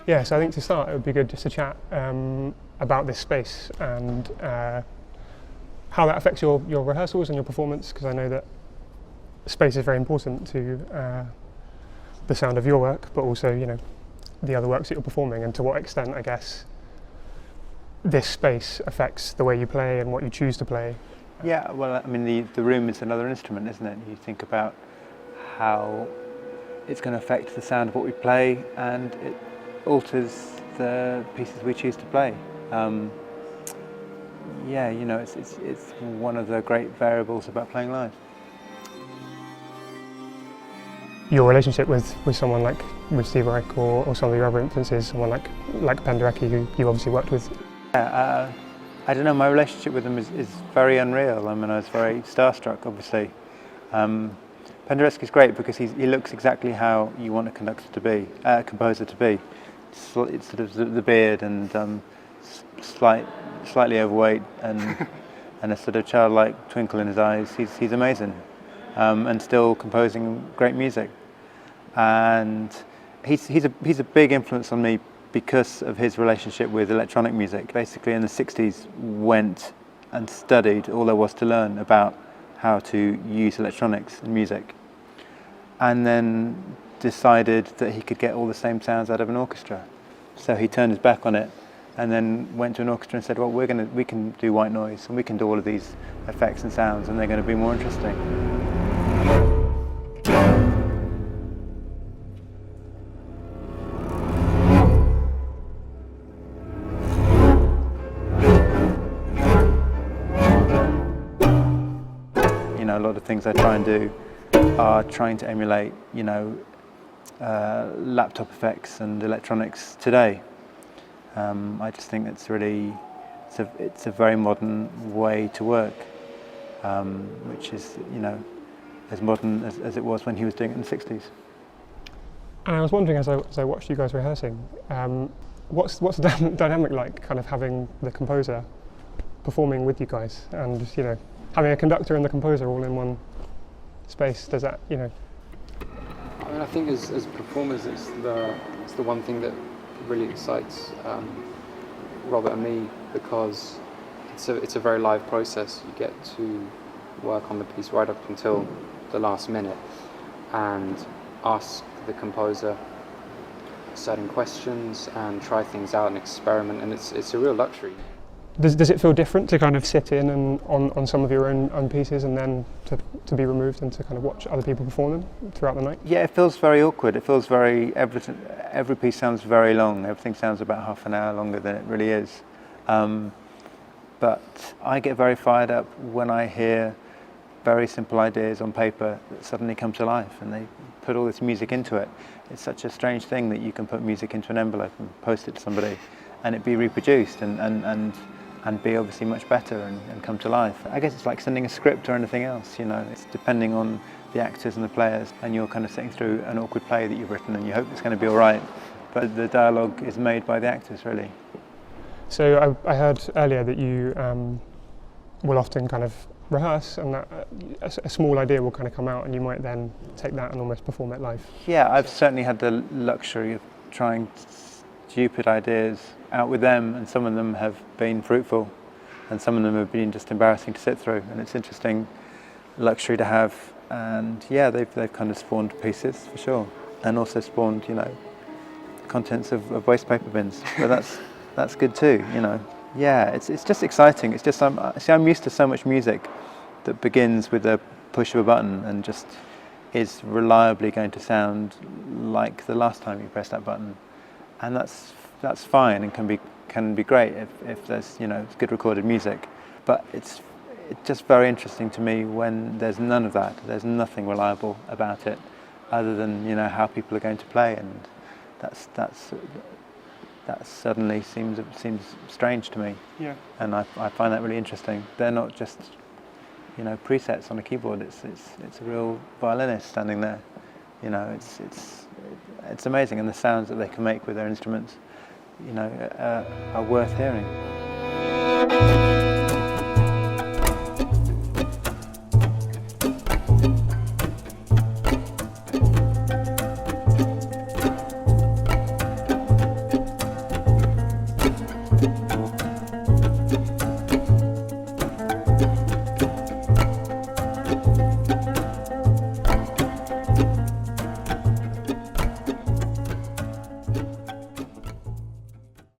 Yeah, so I think to start it would be good just to chat about this space and how that affects your rehearsals and your performance, because I know that space is very important to the sound of your work, but also, you know, the other works that you're performing, and to what extent, I guess, this space affects the way you play and what you choose to play. Yeah, well, I mean, the room is another instrument, isn't it? You think about how it's going to affect the sound of what we play, and it alters the pieces we choose to play. Yeah, you know, it's one of the great variables about playing live. Your relationship with someone like Steve Reich or some of your other influences, someone like Penderecki, who you obviously worked with. Yeah, I don't know, my relationship with him is very unreal. I mean, I was very starstruck, obviously. Penderecki's great because he looks exactly how you want a conductor to be, a composer to be. It's sort of the beard and slightly overweight and and a sort of childlike twinkle in his eyes. He's amazing, and still composing great music. And he's a big influence on me because of his relationship with electronic music. Basically, in the '60s, went and studied all there was to learn about how to use electronics in music, and then decided that he could get all the same sounds out of an orchestra. So he turned his back on it and then went to an orchestra and said, well, we can do white noise and we can do all of these effects and sounds, and they're going to be more interesting. You know, a lot of things I try and do are trying to emulate, you know, laptop effects and electronics today. I just think it's really, it's a very modern way to work, which is, you know, as modern as it was when he was doing it in the '60s. And I was wondering, as I watched you guys rehearsing, what's the dynamic like, kind of having the composer performing with you guys, and just, you know, having a conductor and the composer all in one space? Does that, you know? I mean, I think as performers, it's the one thing that really excites Robert and me, because it's a very live process. You get to work on the piece right up until the last minute and ask the composer certain questions and try things out and experiment, and it's a real luxury. Does it feel different to kind of sit in and on some of your own pieces, and then to be removed and to kind of watch other people perform them throughout the night? Yeah, it feels very awkward. It feels very, every piece sounds very long. Everything sounds about half an hour longer than it really is. But I get very fired up when I hear very simple ideas on paper that suddenly come to life, and they put all this music into it. It's such a strange thing that you can put music into an envelope and post it to somebody and it be reproduced and be obviously much better and come to life. I guess it's like sending a script or anything else, you know. It's depending on the actors and the players, and you're kind of sitting through an awkward play that you've written and you hope it's going to be all right, but the dialogue is made by the actors, really. So I heard earlier that you will often kind of rehearse, and that a small idea will kind of come out, and you might then take that and almost perform it live. Yeah, I've certainly had the luxury of trying stupid ideas out with them, and some of them have been fruitful and some of them have been just embarrassing to sit through, and it's interesting luxury to have. And yeah, they've kind of spawned pieces for sure, and also spawned, you know, contents of waste paper bins, but that's good too, you know. Yeah, it's just exciting. It's just I'm used to so much music that begins with a push of a button and just is reliably going to sound like the last time you press that button, and that's fine and can be great if there's, you know, good recorded music. But it's just very interesting to me when there's none of that. There's nothing reliable about it, other than, you know, how people are going to play, and that suddenly seems strange to me. Yeah. And I find that really interesting. They're not just, you know, presets on a keyboard. It's a real violinist standing there. You know, it's amazing, and the sounds that they can make with their instruments, you know, are worth hearing.